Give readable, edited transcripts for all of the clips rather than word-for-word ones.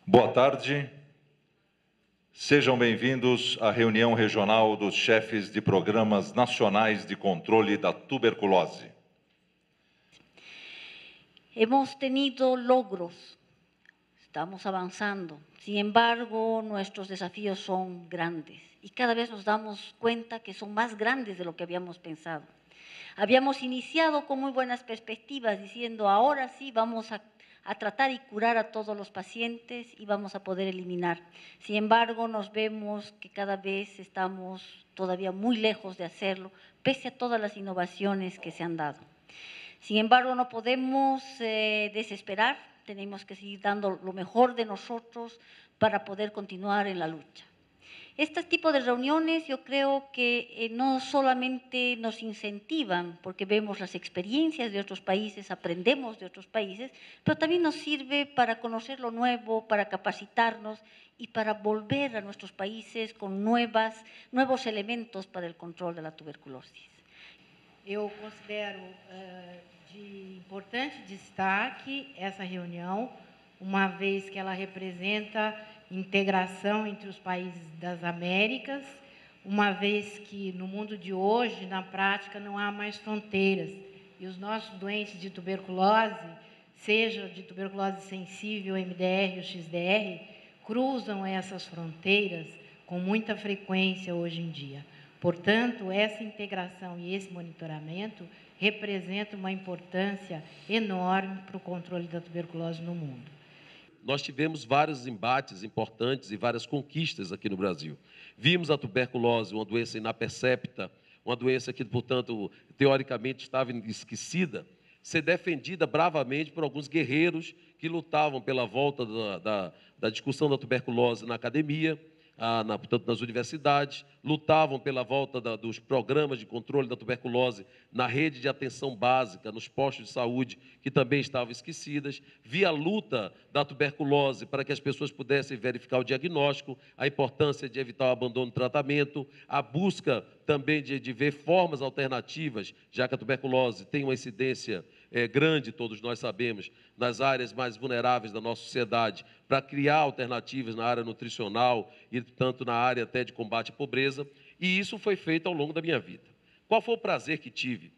Boa tarde. Sejam bem-vindos à reunião regional dos chefes de programas nacionais de controle da tuberculose. Hemos tenido logros, estamos avanzando. Sin embargo, nuestros desafíos son grandes y cada vez nos damos cuenta que son más grandes de lo que habíamos pensado. Habíamos iniciado con muy buenas perspectivas diciendo ahora sí vamos a tratar y curar a todos los pacientes y vamos a poder eliminar. Sin embargo, nos vemos que cada vez estamos todavía muy lejos de hacerlo, pese a todas las innovaciones que se han dado. Sin embargo, no podemos desesperar, tenemos que seguir dando lo mejor de nosotros para poder continuar en la lucha. Este tipo de reuniones yo creo que no solamente nos incentivan porque vemos las experiencias de otros países, aprendemos de otros países, pero también nos sirve para conocer lo nuevo, para capacitarnos y para volver a nuestros países con nuevos elementos para el control de la tuberculosis. Eu considero de importante destaque essa reunião, uma vez que ela representa integração entre os países das Américas, uma vez que no mundo de hoje, na prática, não há mais fronteiras. E os nossos doentes de tuberculose, seja de tuberculose sensível, MDR ou XDR, cruzam essas fronteiras com muita frequência hoje em dia. Portanto, essa integração e esse monitoramento representam uma importância enorme para o controle da tuberculose no mundo. Nós tivemos vários embates importantes e várias conquistas aqui no Brasil. Vimos a tuberculose, uma doença inapercepta, uma doença que, portanto, teoricamente estava esquecida, ser defendida bravamente por alguns guerreiros que lutavam pela volta da discussão da tuberculose na academia, portanto, nas universidades, lutavam pela volta dos programas de controle da tuberculose na rede de atenção básica, nos postos de saúde, que também estavam esquecidas. Via a luta da tuberculose para que as pessoas pudessem verificar o diagnóstico, a importância de evitar o abandono do tratamento, a busca também de ver formas alternativas, já que a tuberculose tem uma incidência grande, todos nós sabemos, nas áreas mais vulneráveis da nossa sociedade, para criar alternativas na área nutricional e, tanto na área até de combate à pobreza, e isso foi feito ao longo da minha vida. Qual foi o prazer que tive,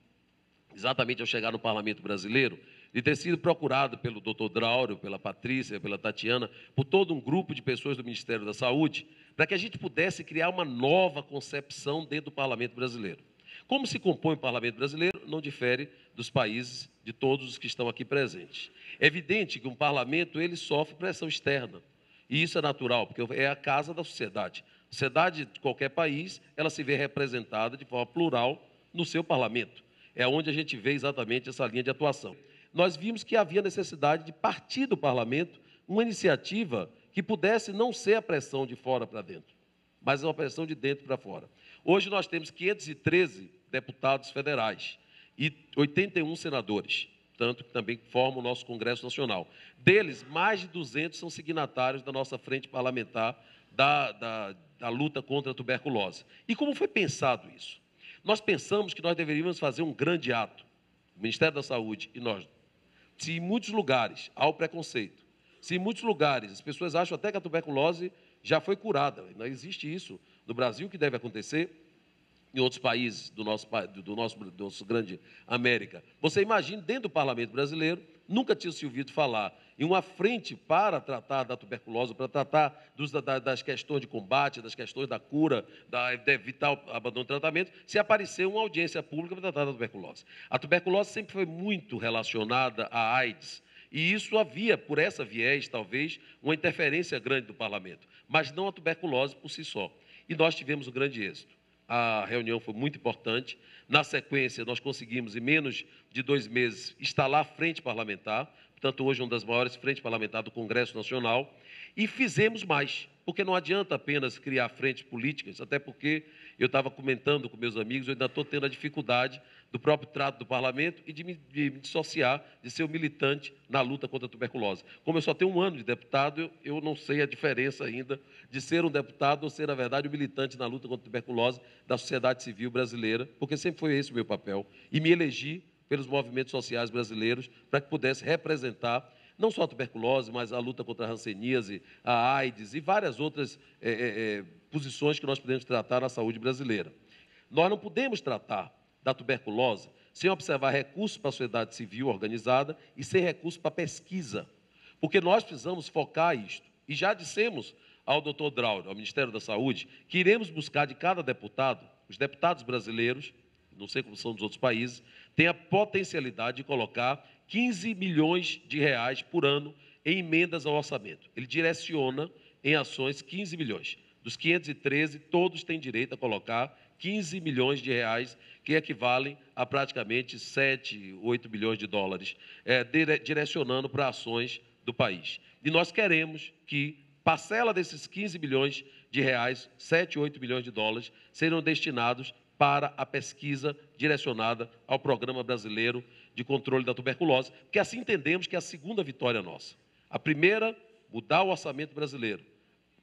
exatamente ao chegar no Parlamento Brasileiro, de ter sido procurado pelo Dr. Draulio, pela Patrícia, pela Tatiana, por todo um grupo de pessoas do Ministério da Saúde, para que a gente pudesse criar uma nova concepção dentro do Parlamento Brasileiro. Como se compõe o Parlamento Brasileiro, não difere dos países, de todos os que estão aqui presentes. É evidente que um parlamento ele sofre pressão externa, e isso é natural, porque é a casa da sociedade. A sociedade de qualquer país, ela se vê representada de forma plural no seu parlamento. É onde a gente vê exatamente essa linha de atuação. Nós vimos que havia necessidade de partir do parlamento uma iniciativa que pudesse não ser a pressão de fora para dentro, mas uma pressão de dentro para fora. Hoje nós temos 513 deputados federais e 81 senadores, tanto que também formam o nosso Congresso Nacional. Deles, mais de 200 são signatários da nossa frente parlamentar da luta contra a tuberculose. E como foi pensado isso? Nós pensamos que nós deveríamos fazer um grande ato, o Ministério da Saúde e nós. Se em muitos lugares há o preconceito, se em muitos lugares as pessoas acham até que a tuberculose já foi curada, não existe isso no Brasil, que deve acontecer em outros países do nosso grande América. Você imagina, dentro do Parlamento Brasileiro, nunca tinha se ouvido falar em uma frente para tratar da tuberculose, para tratar das questões de combate, das questões da cura, de evitar o abandono do tratamento, se apareceu uma audiência pública para tratar da tuberculose. A tuberculose sempre foi muito relacionada à AIDS, e isso havia, por essa viés, talvez, uma interferência grande do parlamento, mas não a tuberculose por si só. E nós tivemos um grande êxito. A reunião foi muito importante. Na sequência, nós conseguimos, em menos de 2 meses, instalar a frente parlamentar, portanto, hoje uma das maiores frentes parlamentares do Congresso Nacional, e fizemos mais, porque não adianta apenas criar frentes políticas, até porque eu estava comentando com meus amigos, eu ainda estou tendo a dificuldade do próprio trato do parlamento e de me dissociar, de ser um militante na luta contra a tuberculose. Como eu só tenho 1 ano de deputado, eu não sei a diferença ainda de ser um deputado ou ser, na verdade, um militante na luta contra a tuberculose da sociedade civil brasileira, porque sempre foi esse o meu papel, e me elegi pelos movimentos sociais brasileiros para que pudesse representar Não só a tuberculose, mas a luta contra a hanseníase, a AIDS e várias outras posições que nós podemos tratar na saúde brasileira. Nós não podemos tratar da tuberculose sem observar recursos para a sociedade civil organizada e sem recursos para a pesquisa, porque nós precisamos focar isto. E já dissemos ao doutor Draulio, ao Ministério da Saúde, que iremos buscar de cada deputado, os deputados brasileiros, não sei como são dos outros países, têm a potencialidade de colocar 15 milhões de reais por ano em emendas ao orçamento. Ele direciona em ações 15 milhões. Dos 513, todos têm direito a colocar 15 milhões de reais, que equivalem a praticamente 7, 8 bilhões de dólares, direcionando para ações do país. E nós queremos que parcela desses 15 bilhões de reais, 7, 8 bilhões de dólares, sejam destinados para a pesquisa direcionada ao Programa Brasileiro de Controle da Tuberculose, porque assim entendemos que é a segunda vitória nossa. A primeira, mudar o orçamento brasileiro,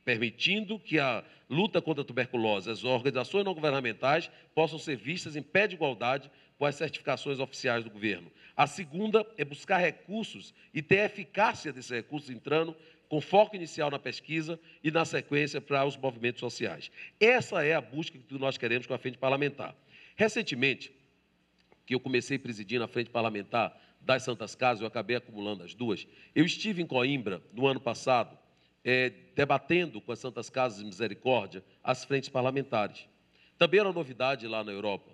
permitindo que a luta contra a tuberculose, as organizações não governamentais, possam ser vistas em pé de igualdade com as certificações oficiais do governo. A segunda é buscar recursos e ter a eficácia desses recursos entrando com foco inicial na pesquisa e, na sequência, para os movimentos sociais. Essa é a busca que nós queremos com a Frente Parlamentar. Recentemente, que eu comecei presidindo a Frente Parlamentar das Santas Casas, eu acabei acumulando as duas, eu estive em Coimbra, no ano passado, debatendo com as Santas Casas de Misericórdia as frentes parlamentares. Também era novidade lá na Europa.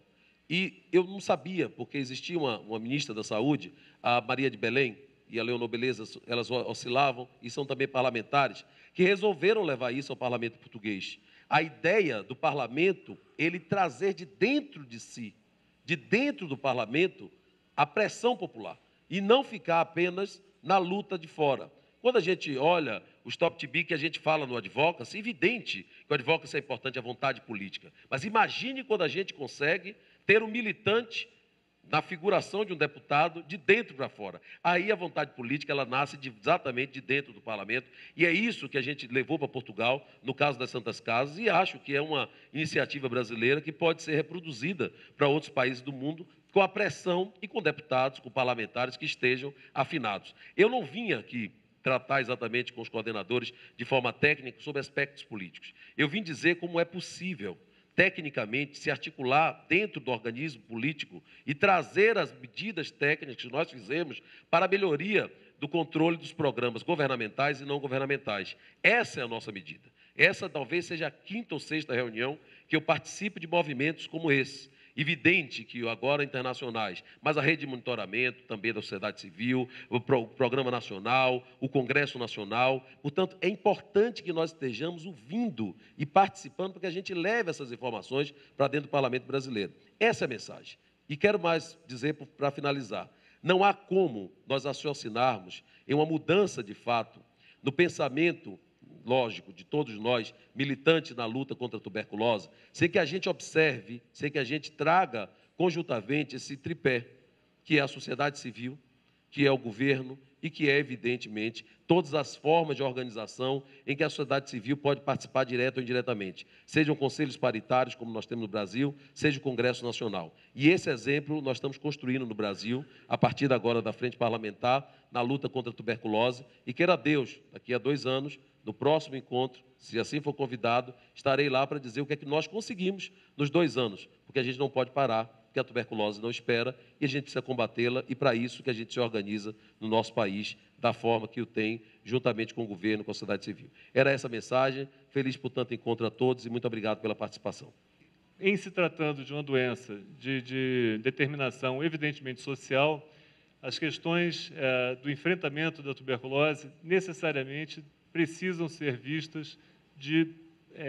E eu não sabia, porque existia uma ministra da Saúde, a Maria de Belém, e a Leonor Beleza, elas oscilavam, e são também parlamentares, que resolveram levar isso ao parlamento português. A ideia do parlamento, ele trazer de dentro de si, de dentro do parlamento, a pressão popular, e não ficar apenas na luta de fora. Quando a gente olha os top TB que a gente fala no advocacy, é evidente que o advocacy é importante, a vontade política. Mas imagine quando a gente consegue ter um militante na figuração de um deputado de dentro para fora. Aí a vontade política ela nasce exatamente de dentro do parlamento, e é isso que a gente levou para Portugal, no caso das Santas Casas, e acho que é uma iniciativa brasileira que pode ser reproduzida para outros países do mundo, com a pressão e com deputados, com parlamentares que estejam afinados. Eu não vim aqui tratar exatamente com os coordenadores de forma técnica sobre aspectos políticos. Eu vim dizer como é possível, tecnicamente, se articular dentro do organismo político e trazer as medidas técnicas que nós fizemos para a melhoria do controle dos programas governamentais e não governamentais. Essa é a nossa medida. Essa talvez seja a 5ª ou 6ª reunião que eu participo de movimentos como esse. Evidente que agora internacionais, mas a rede de monitoramento também da sociedade civil, o Programa Nacional, o Congresso Nacional. Portanto, é importante que nós estejamos ouvindo e participando para que a gente leve essas informações para dentro do Parlamento brasileiro. Essa é a mensagem. E quero mais dizer, para finalizar, não há como nós raciocinarmos em uma mudança de fato no pensamento lógico, de todos nós, militantes na luta contra a tuberculose, sem que a gente observe, sem que a gente traga conjuntamente esse tripé, que é a sociedade civil, que é o governo e que é, evidentemente, todas as formas de organização em que a sociedade civil pode participar direto ou indiretamente, sejam conselhos paritários, como nós temos no Brasil, seja o Congresso Nacional. E esse exemplo nós estamos construindo no Brasil, a partir agora da Frente Parlamentar, na luta contra a tuberculose, e queira Deus, daqui a 2 anos, no próximo encontro, se assim for convidado, estarei lá para dizer o que é que nós conseguimos nos 2 anos, porque a gente não pode parar, porque a tuberculose não espera e a gente precisa combatê-la, e para isso que a gente se organiza no nosso país, da forma que o tem, juntamente com o governo, com a sociedade civil. Era essa a mensagem, feliz por tanto encontro a todos e muito obrigado pela participação. Em se tratando de uma doença de determinação evidentemente social, as questões do enfrentamento da tuberculose necessariamente precisam ser vistas de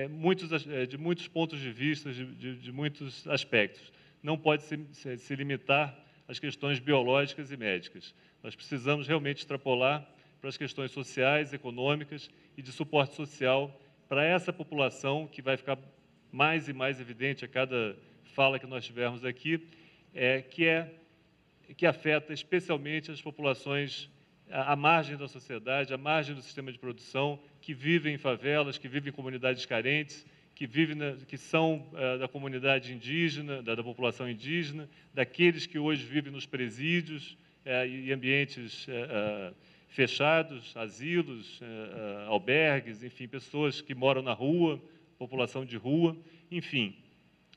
muitos pontos de vista, de muitos aspectos. Não pode se limitar às questões biológicas e médicas. Nós precisamos realmente extrapolar para as questões sociais, econômicas e de suporte social para essa população que vai ficar mais e mais evidente a cada fala que nós tivermos aqui, que afeta especialmente as populações à margem da sociedade, à margem do sistema de produção, que vivem em favelas, que vivem em comunidades carentes, que são da comunidade indígena, da população indígena, daqueles que hoje vivem nos presídios e ambientes fechados, asilos, albergues, enfim, pessoas que moram na rua, população de rua, enfim,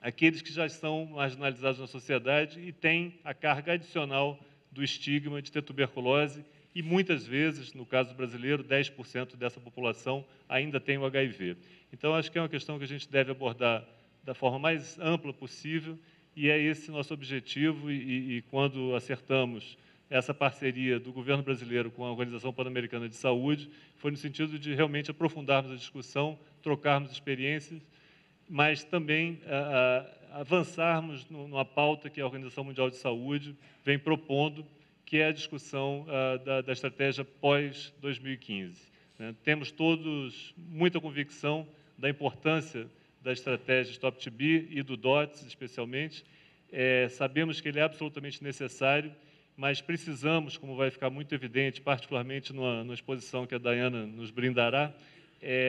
aqueles que já estão marginalizados na sociedade e têm a carga adicional do estigma de ter tuberculose e, muitas vezes, no caso brasileiro, 10% dessa população ainda tem o HIV. Então, acho que é uma questão que a gente deve abordar da forma mais ampla possível e é esse nosso objetivo e quando acertamos essa parceria do governo brasileiro com a Organização Pan-Americana de Saúde, foi no sentido de realmente aprofundarmos a discussão, trocarmos experiências, mas também avançarmos numa pauta que a Organização Mundial de Saúde vem propondo, que é a discussão da estratégia pós-2015. Né? Temos todos muita convicção da importância da estratégia Stop TB e do DOTS, especialmente. Sabemos que ele é absolutamente necessário, mas precisamos, como vai ficar muito evidente, particularmente numa exposição que a Dayana nos brindará,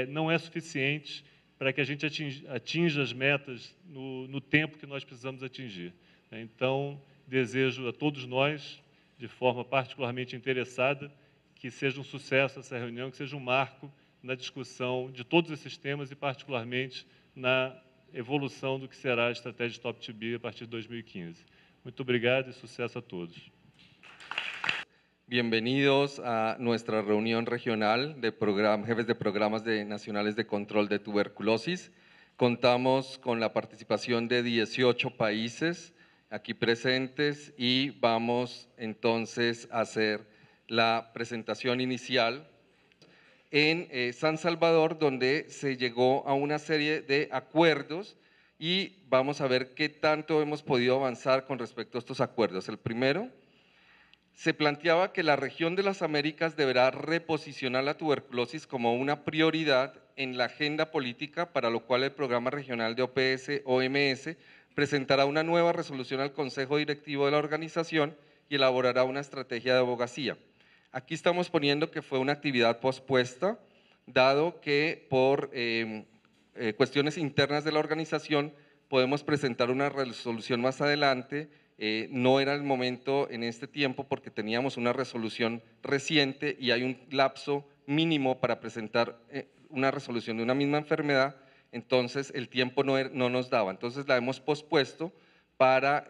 não é suficiente para que a gente atinja as metas no tempo que nós precisamos atingir. Então, desejo a todos nós, de forma particularmente interessada, que seja um sucesso essa reunião, que seja um marco na discussão de todos esses temas e, particularmente, na evolução do que será a estratégia Stop TB a partir de 2015. Muito obrigado e sucesso a todos. Bienvenidos a nuestra reunión regional de jefes de programas nacionales de control de tuberculosis. Contamos con la participación de 18 países aquí presentes y vamos entonces a hacer la presentación inicial en San Salvador, donde se llegó a una serie de acuerdos y vamos a ver qué tanto hemos podido avanzar con respecto a estos acuerdos. El primero, se planteaba que la región de las Américas deberá reposicionar la tuberculosis como una prioridad en la agenda política, para lo cual el Programa Regional de OPS-OMS presentará una nueva resolución al Consejo Directivo de la organización y elaborará una estrategia de abogacía. Aquí estamos poniendo que fue una actividad pospuesta, dado que por cuestiones internas de la organización podemos presentar una resolución más adelante. No era el momento en este tiempo porque teníamos una resolución reciente y hay un lapso mínimo para presentar una resolución de una misma enfermedad, entonces el tiempo no nos daba. Entonces la hemos pospuesto para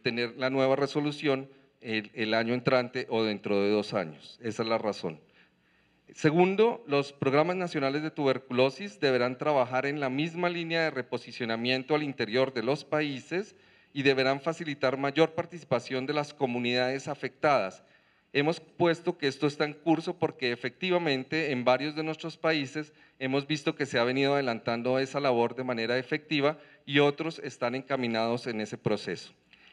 tener la nueva resolución el año entrante o dentro de 2 años. Esa es la razón. Segundo, los programas nacionales de tuberculosis deberán trabajar en la misma línea de reposicionamiento al interior de los países y deberán facilitar mayor participación de las comunidades afectadas. Hemos puesto que esto está en curso porque efectivamente en varios de nuestros países hemos visto que se ha venido adelantando esa labor de manera efectiva y otros están encaminados en ese proceso.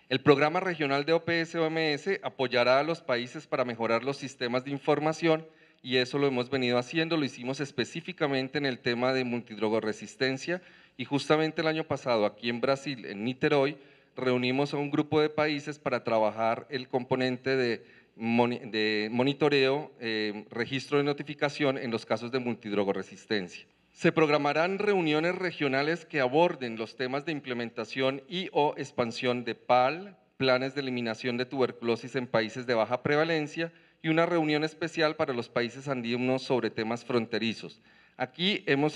El Programa Regional de OPS-OMS apoyará a los países para mejorar los sistemas de información y eso lo hemos venido haciendo, lo hicimos específicamente en el tema de multidrogoresistencia y justamente el año pasado aquí en Brasil, en Niterói, reunimos a un grupo de países para trabajar el componente de monitoreo, registro de notificación en los casos de multidrogoresistencia. Se programarán reuniones regionales que aborden los temas de implementación y o expansión de PAL, planes de eliminación de tuberculosis en países de baja prevalencia y una reunión especial para los países andinos sobre temas fronterizos. Aquí hemos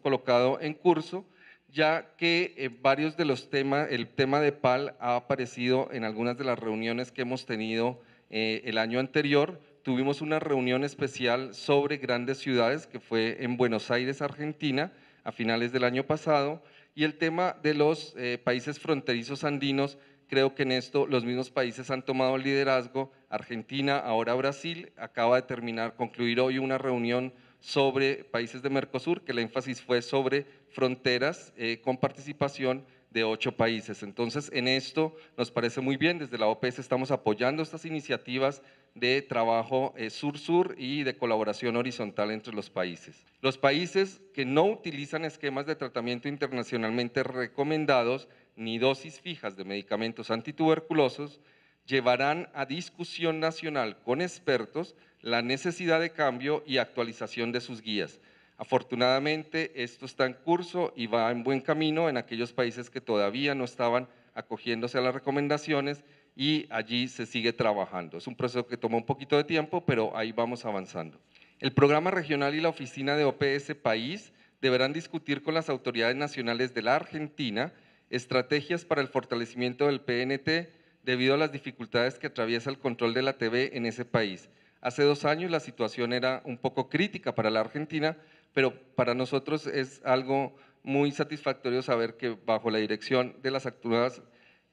colocado en curso, ya que varios de los temas, el tema de PAL ha aparecido en algunas de las reuniones que hemos tenido el año anterior. Tuvimos una reunión especial sobre grandes ciudades que fue en Buenos Aires, Argentina, a finales del año pasado, y el tema de los países fronterizos andinos, creo que en esto los mismos países han tomado el liderazgo. Argentina, ahora Brasil, acaba de concluir hoy una reunión sobre países de Mercosur, que el énfasis fue sobre fronteras con participación de 8 países. Entonces, en esto nos parece muy bien, desde la OPS estamos apoyando estas iniciativas de trabajo sur-sur y de colaboración horizontal entre los países. Los países que no utilizan esquemas de tratamiento internacionalmente recomendados ni dosis fijas de medicamentos antituberculosos llevarán a discusión nacional con expertos la necesidad de cambio y actualización de sus guías. Afortunadamente, esto está en curso y va en buen camino en aquellos países que todavía no estaban acogiéndose a las recomendaciones. y allí se sigue trabajando. Es un proceso que toma un poquito de tiempo, pero ahí vamos avanzando. El programa regional y la oficina de OPS País deberán discutir con las autoridades nacionales de la Argentina estrategias para el fortalecimiento del PNT debido a las dificultades que atraviesa el control de la TV en ese país. Hace 2 años la situación era un poco crítica para la Argentina, pero para nosotros es algo muy satisfactorio saber que bajo la dirección de las actuales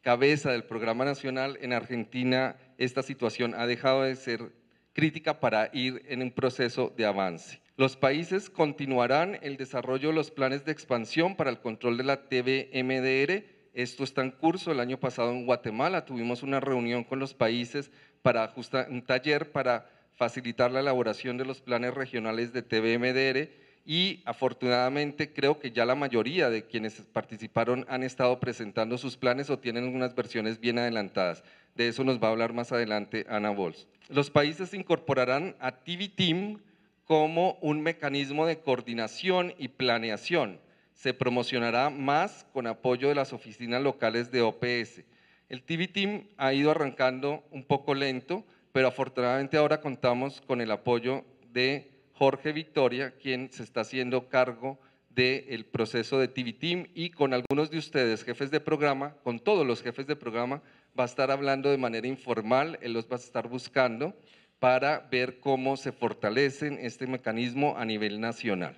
cabeza del programa nacional en Argentina, esta situación ha dejado de ser crítica para ir en un proceso de avance. Los países continuarán el desarrollo de los planes de expansión para el control de la TV MDR. Esto está en curso. El año pasado en Guatemala tuvimos una reunión con los países para un taller para facilitar la elaboración de los planes regionales de TV MDR y afortunadamente creo que ya la mayoría de quienes participaron han estado presentando sus planes o tienen unas versiones bien adelantadas. De eso nos va a hablar más adelante Ana Bols. Los países incorporarán a TV Team como un mecanismo de coordinación y planeación. Se promocionará más con apoyo de las oficinas locales de OPS. El TV Team ha ido arrancando un poco lento, pero afortunadamente ahora contamos con el apoyo de Jorge Victoria, quien se está haciendo cargo del proceso de TV Team y con algunos de ustedes, jefes de programa, con todos los jefes de programa, va a estar hablando de manera informal, él los va a estar buscando para ver cómo se fortalecen este mecanismo a nivel nacional.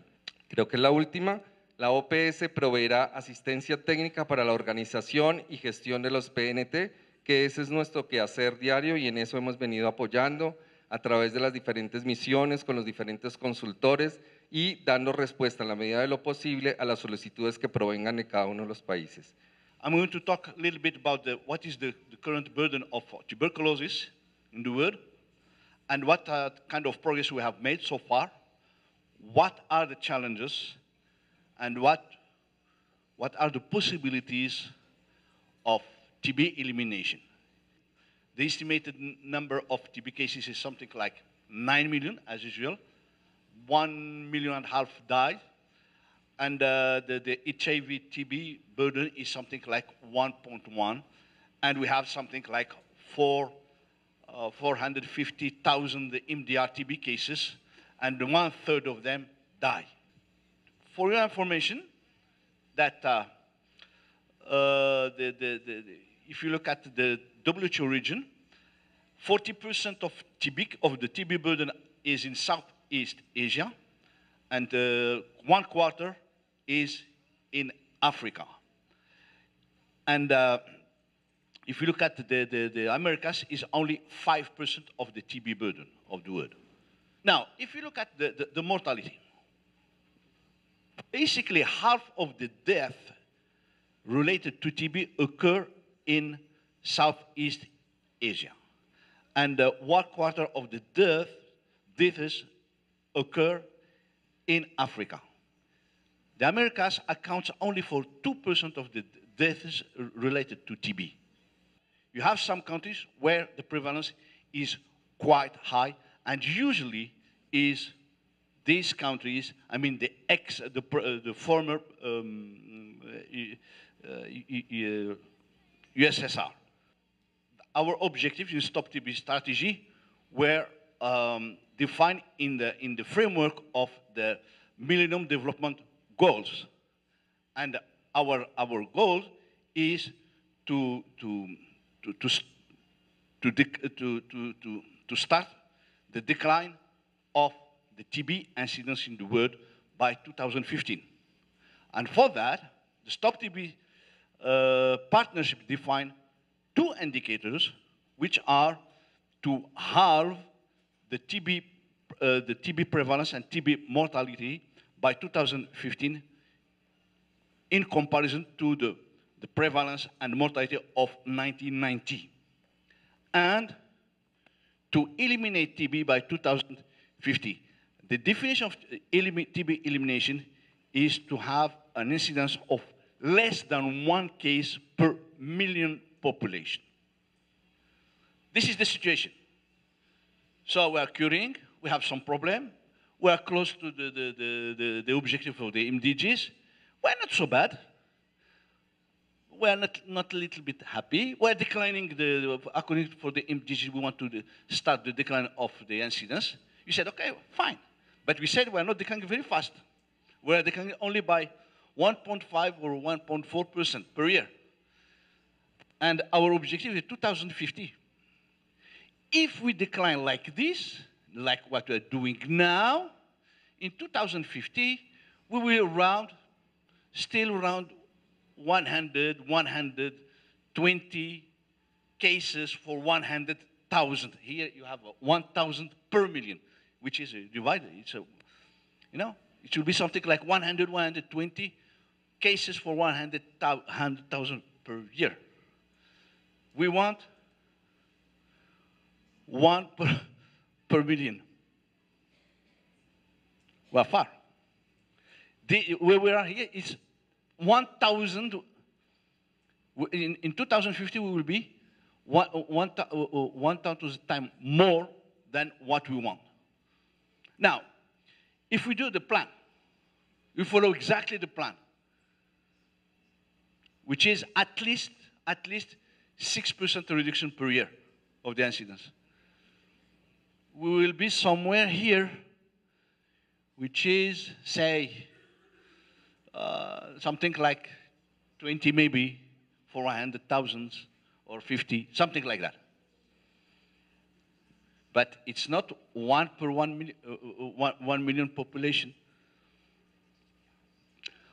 Creo que es la última. La OPS proveerá asistencia técnica para la organización y gestión de los PNT, que ese es nuestro quehacer diario y en eso hemos venido apoyando a través de las diferentes misiones con los diferentes consultores y dando respuesta en la medida de lo posible a las solicitudes que provengan de cada uno de los países. I'm going to talk a little bit about what is the current burden of tuberculosis in the world and what kind of progress we have made so far, what are the challenges, and what are the possibilities of TB elimination. The estimated number of TB cases is something like 9 million, as usual. 1.5 million died, and the HIV TB burden is something like 1.1, and we have something like 450,000 MDR TB cases, and 1/3 of them die. For your information, that if you look at the WHO region, 40% of the TB burden is in Southeast Asia, and 1/4 is in Africa. And if you look at the Americas, is only 5% of the TB burden of the world. Now, if you look at the mortality, basically half of the death related to TB occur in Southeast Asia, and 1/4 of the deaths occur in Africa. The Americas accounts only for 2% of the deaths related to TB. You have some countries where the prevalence is quite high, and usually is these countries, I mean the former USSR. Our objectives in Stop TB strategy were defined in the framework of the Millennium Development Goals, and our goal is to start the decline of the TB incidence in the world by 2015. And for that, the Stop TB partnership defined 2 indicators, which are to halve the TB prevalence and TB mortality by 2015 in comparison to the prevalence and mortality of 1990, and to eliminate TB by 2050. The definition of TB elimination is to have an incidence of less than 1 case per million population. This is the situation. So we are curing, we have some problem, we are close to the objective of the MDGs. We're not so bad. we're not a little bit happy. We're declining according for the MDG, we want to start the decline of the incidence. You said, okay, fine. But we said we're not declining very fast. We're declining only by 1.5 or 1.4% per year. And our objective is 2050. If we decline like this, like what we're doing now, in 2050, we will still around 100, 120 cases for 100,000. Here you have 1,000 per million, which is divided. It's it should be something like 100, 120 cases for 100,000 per year. We want 1 per million. We're far. Where we are here is 1,000. In 2050, we will be 1,000 times more than what we want. Now, if we do the plan, we follow exactly the plan, which is at least 6% reduction per year of the incidence. We will be somewhere here, which is, say, something like 20 maybe for 100,000 or 50, something like that. But it's not 1 per 1 million population.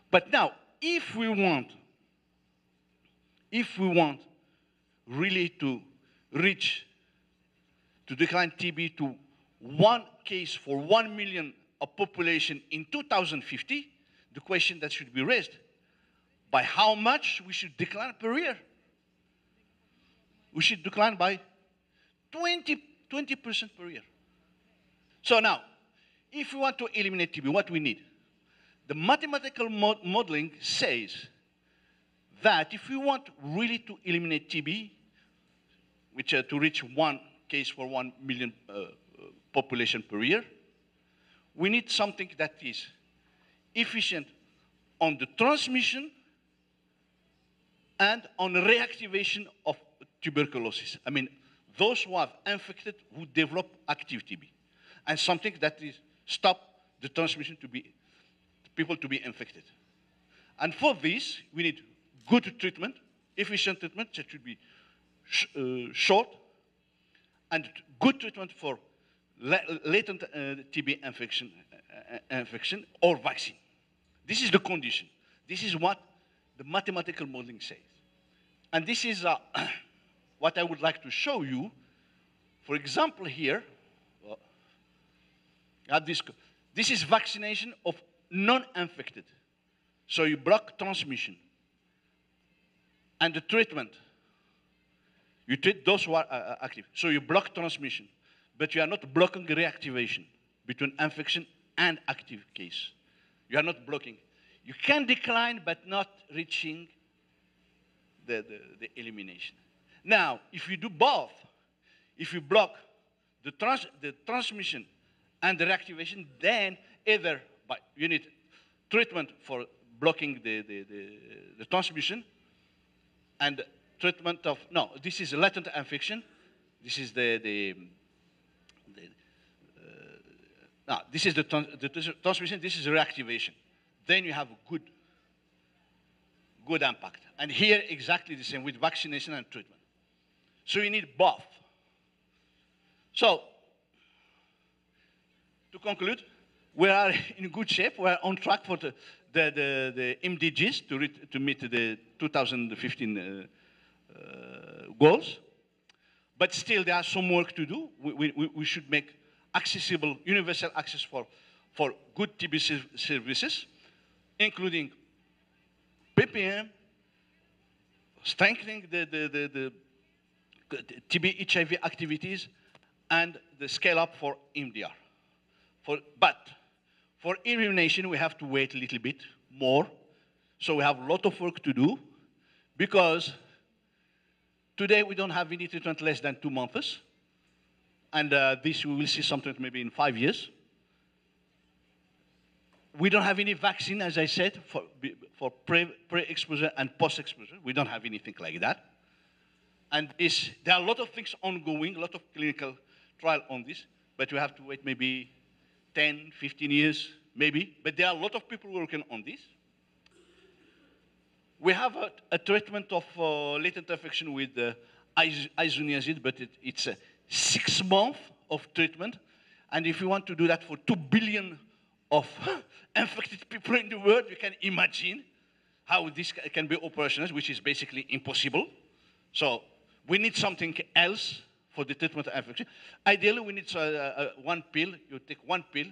But now, if we want really to decline TB to 1 case for 1 million of population in 2050, the question that should be raised, by how much we should decline per year? We should decline by 20% per year. So now, if we want to eliminate TB, what we need? The mathematical modeling says that if we want really to eliminate TB, which to reach 1 case for 1 million population per year, we need something that is efficient on the transmission and on reactivation of tuberculosis. I mean, those who have infected, who develop active TB, and something that is stop the transmission to be people to be infected. And for this, we need good treatment, efficient treatment that should be short, and good treatment for latent TB infection or vaccine. This is the condition. This is what the mathematical modeling says. And this is what I would like to show you. For example, here, this is vaccination of non-infected. So you block transmission. And the treatment, you treat those who are active. So you block transmission, but you are not blocking reactivation between infection and active case. You are not blocking. You can decline, but not reaching the elimination. Now, if you do both, if you block the transmission and the reactivation, then either you need treatment for blocking the transmission and treatment of, no, this is latent infection. This is this is the transmission, this is reactivation. Then you have a good impact. And here, exactly the same with vaccination and treatment. So you need both. So, to conclude, we are in good shape. We are on track for the MDGs to meet the 2015 goals. But still, there are some work to do. We should make accessible, universal access for good TB services, including PPM, strengthening the TB HIV activities, and the scale up for MDR. But for elimination, we have to wait a little bit more. So we have a lot of work to do, because today we don't have any treatment less than 2 months. And this we will see something maybe in 5 years. We don't have any vaccine, as I said, for pre-exposure and post-exposure. We don't have anything like that. And there are a lot of things ongoing, a lot of clinical trial on this, but we have to wait maybe 10, 15 years, maybe. But there are a lot of people working on this. We have a treatment of latent infection with isoniazid, but it's a 6 months of treatment. And if you want to do that for 2 billion of infected people in the world, you can imagine how this can be operationalized, which is basically impossible. So we need something else for the treatment of infection. Ideally, we need one pill. You take one pill,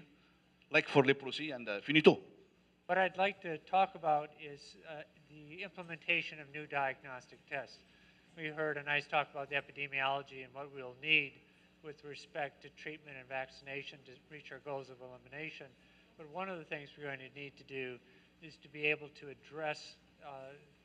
like for leprosy, and finito. What I'd like to talk about is the implementation of new diagnostic tests. We heard a nice talk about the epidemiology and what we'll need with respect to treatment and vaccination to reach our goals of elimination. But one of the things we're going to need to do is to be able to address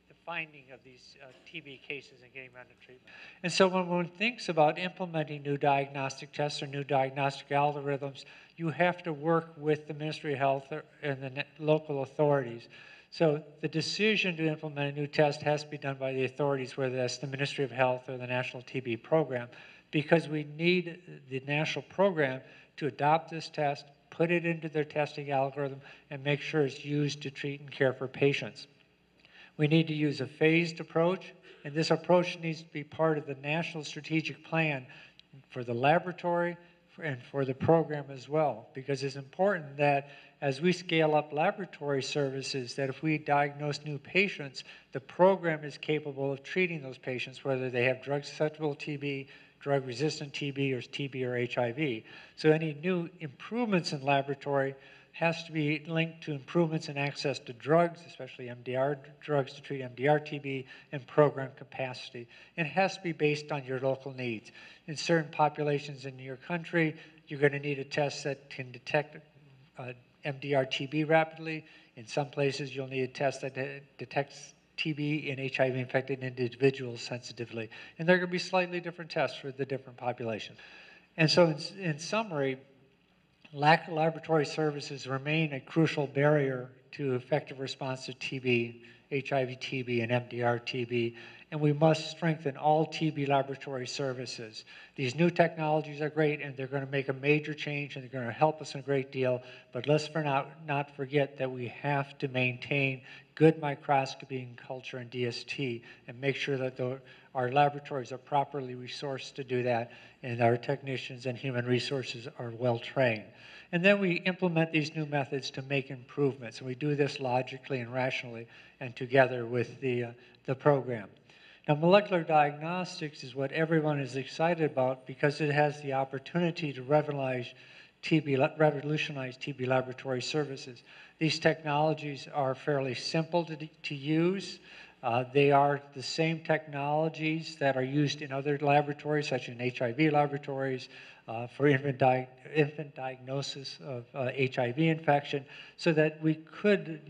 the finding of these TB cases and getting them under treatment. And so when one thinks about implementing new diagnostic tests or new diagnostic algorithms, you have to work with the Ministry of Health and the local authorities. So the decision to implement a new test has to be done by the authorities, whether that's the Ministry of Health or the National TB Program, because we need the national program to adopt this test, put it into their testing algorithm, and make sure it's used to treat and care for patients. We need to use a phased approach, and this approach needs to be part of the national strategic plan for the laboratory and for the program as well, because it's important that as we scale up laboratory services, that if we diagnose new patients, the program is capable of treating those patients, whether they have drug-susceptible TB, drug-resistant TB, or TB or HIV. So any new improvements in laboratory has to be linked to improvements in access to drugs, especially MDR drugs to treat MDR-TB, and program capacity. It has to be based on your local needs. In certain populations in your country, you're going to need a test that can detect MDR-TB rapidly. In some places, you'll need a test that detects TB in HIV-infected individuals sensitively. And there are going to be slightly different tests for the different populations. And so in summary, lack of laboratory services remain a crucial barrier to effective response to TB, HIV-TB, and MDR-TB, and we must strengthen all TB laboratory services. These new technologies are great, and they're going to make a major change, and they're going to help us a great deal, but let's not forget that we have to maintain good microscopy and culture and DST, and make sure that our laboratories are properly resourced to do that, and our technicians and human resources are well trained. And then we implement these new methods to make improvements. And we do this logically and rationally and together with the program. Now, molecular diagnostics is what everyone is excited about because it has the opportunity to revolutionize TB laboratory services. These technologies are fairly simple to use. They are the same technologies that are used in other laboratories, such as in HIV laboratories, for infant diagnosis of HIV infection, so that we could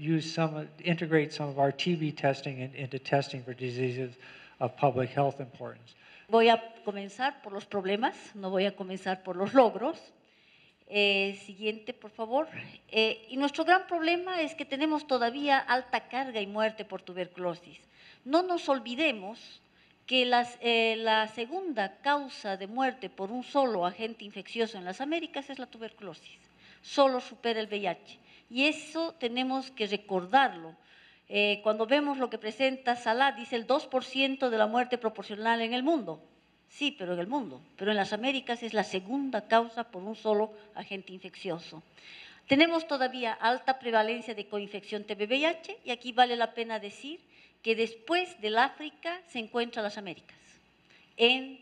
integrate some of our TB testing into testing for diseases of public health importance. Voy a comenzar por los problemas, no voy a comenzar por los logros. Siguiente, por favor. Y nuestro gran problema es que tenemos todavía alta carga y muerte por tuberculosis. No nos olvidemos que la segunda causa de muerte por un solo agente infeccioso en las Américas es la tuberculosis. Solo supera el VIH. Y eso tenemos que recordarlo. Cuando vemos lo que presenta Salah, dice el 2% de la muerte proporcional en el mundo. Sí, pero en el mundo. Pero en las Américas es la segunda causa por un solo agente infeccioso. Tenemos todavía alta prevalencia de coinfección TB-VIH y aquí vale la pena decir que después del África se encuentra las Américas en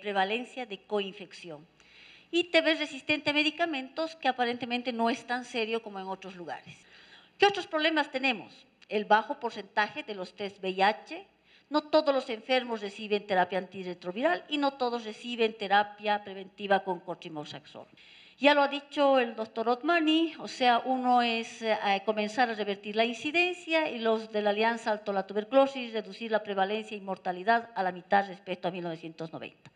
prevalencia de coinfección. Y TB resistente a medicamentos que aparentemente no es tan serio como en otros lugares. ¿Qué otros problemas tenemos? El bajo porcentaje de los test VIH. No todos los enfermos reciben terapia antirretroviral y no todos reciben terapia preventiva con cotrimoxazol. Ya lo ha dicho el doctor Otmani, o sea, uno es comenzar a revertir la incidencia y los de la Alianza Alto la Tuberculosis, reducir la prevalencia y mortalidad a la mitad respecto a 1990.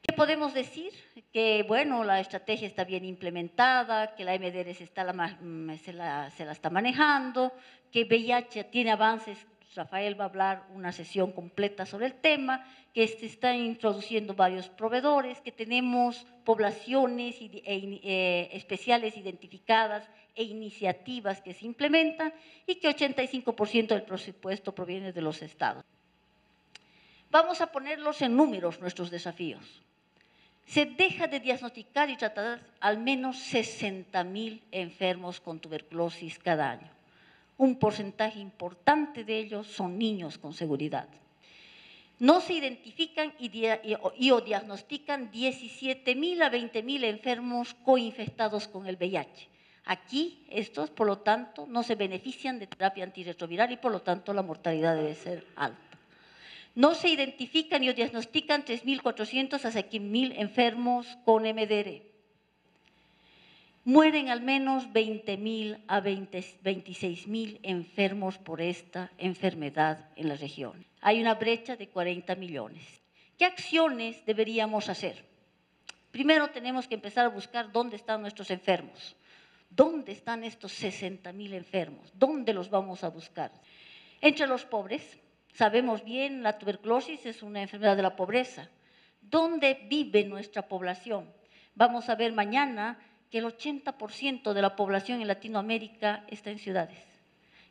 ¿Qué podemos decir? Que, bueno, la estrategia está bien implementada, que la MDR se la está manejando, que VIH tiene avances. Rafael va a hablar una sesión completa sobre el tema, que se están introduciendo varios proveedores, que tenemos poblaciones especiales identificadas e iniciativas que se implementan y que 85% del presupuesto proviene de los estados. Vamos a ponerlos en números nuestros desafíos. Se deja de diagnosticar y tratar al menos 60.000 enfermos con tuberculosis cada año. Un porcentaje importante de ellos son niños con seguridad. No se identifican o diagnostican 17.000 a 20.000 enfermos coinfectados con el VIH. Aquí, estos, por lo tanto, no se benefician de terapia antirretroviral y, por lo tanto, la mortalidad debe ser alta. No se identifican ni o diagnostican 3.400 a 6.000 enfermos con MDR. Mueren al menos 20.000 a 26.000 enfermos por esta enfermedad en la región. Hay una brecha de 40 millones. ¿Qué acciones deberíamos hacer? Primero tenemos que empezar a buscar dónde están nuestros enfermos. ¿Dónde están estos 60.000 enfermos? ¿Dónde los vamos a buscar? Entre los pobres, sabemos bien, la tuberculosis es una enfermedad de la pobreza. ¿Dónde vive nuestra población? Vamos a ver mañana que el 80% de la población en Latinoamérica está en ciudades.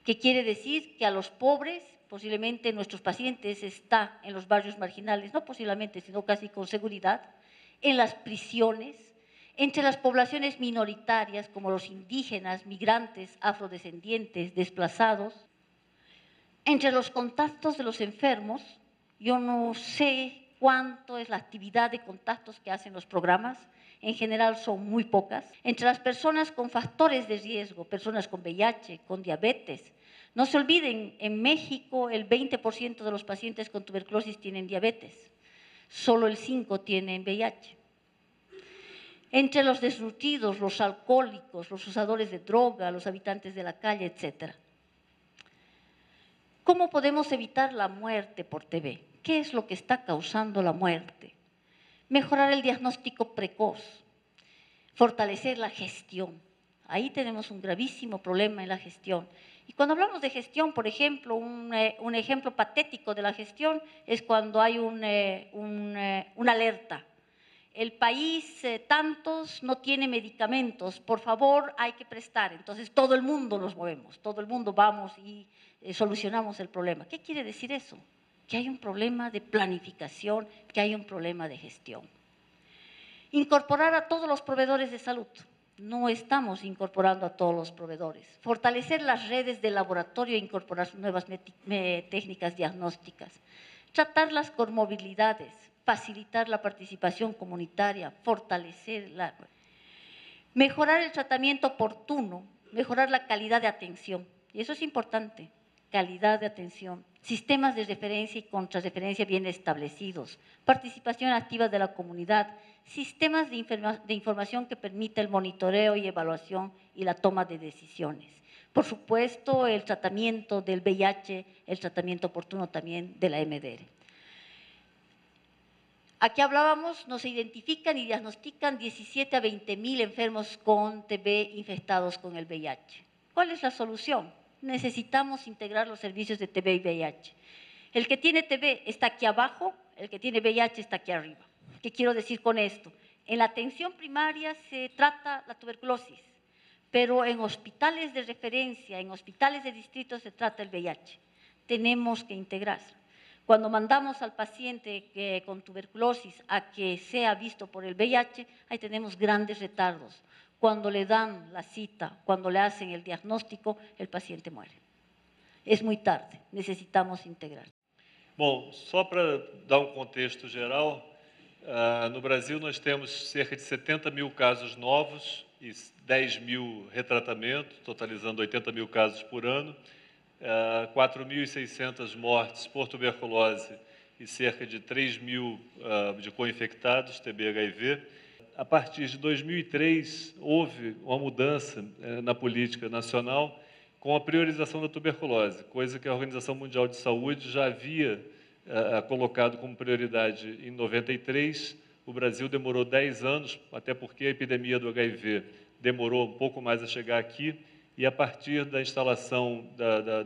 ¿Qué quiere decir? Que a los pobres, posiblemente nuestros pacientes están en los barrios marginales, no posiblemente, sino casi con seguridad, en las prisiones, entre las poblaciones minoritarias como los indígenas, migrantes, afrodescendientes, desplazados. Entre los contactos de los enfermos, yo no sé cuánto es la actividad de contactos que hacen los programas, en general son muy pocas. Entre las personas con factores de riesgo, personas con VIH, con diabetes. No se olviden, en México el 20% de los pacientes con tuberculosis tienen diabetes, solo el 5% tienen VIH. Entre los desnutridos, los alcohólicos, los usadores de droga, los habitantes de la calle, etc. ¿Cómo podemos evitar la muerte por TB? ¿Qué es lo que está causando la muerte? Mejorar el diagnóstico precoz, fortalecer la gestión. Ahí tenemos un gravísimo problema en la gestión. Y cuando hablamos de gestión, por ejemplo, un ejemplo patético de la gestión es cuando hay una alerta. El país, tantos, no tiene medicamentos, por favor, hay que prestar. Entonces, todo el mundo nos movemos, todo el mundo vamos y solucionamos el problema. ¿Qué quiere decir eso? Que hay un problema de planificación, que hay un problema de gestión. Incorporar a todos los proveedores de salud. No estamos incorporando a todos los proveedores. Fortalecer las redes de laboratorio e incorporar nuevas técnicas diagnósticas. Tratar las comorbilidades, facilitar la participación comunitaria, fortalecer mejorar el tratamiento oportuno, mejorar la calidad de atención. Y eso es importante, calidad de atención. Sistemas de referencia y contrarreferencia bien establecidos, participación activa de la comunidad, sistemas de información que permita el monitoreo y evaluación y la toma de decisiones. Por supuesto, el tratamiento del VIH, el tratamiento oportuno también de la MDR. Aquí hablábamos, no se identifican y diagnostican 17 a 20.000 enfermos con TB infectados con el VIH. ¿Cuál es la solución? Necesitamos integrar los servicios de TB y VIH. El que tiene TB está aquí abajo, el que tiene VIH está aquí arriba. ¿Qué quiero decir con esto? En la atención primaria se trata la tuberculosis, pero en hospitales de referencia, en hospitales de distrito se trata el VIH. Tenemos que integrar. Cuando mandamos al paciente con tuberculosis a que sea visto por el VIH, ahí tenemos grandes retardos. Cuando le dan la cita, cuando le hacen el diagnóstico, el paciente muere. É muito tarde, necessitamos integrar. Bom, só para dar um contexto geral, no Brasil nós temos cerca de 70 mil casos novos e 10 mil retratamentos, totalizando 80 mil casos por ano, 4.600 mortes por tuberculose e cerca de 3 mil de co-infectados, TB-HIV. A partir de 2003, houve uma mudança na política nacional com a priorização da tuberculose, coisa que a Organização Mundial de Saúde já havia colocado como prioridade em 93, O Brasil demorou 10 anos, até porque a epidemia do HIV demorou um pouco mais a chegar aqui, e a partir da instalação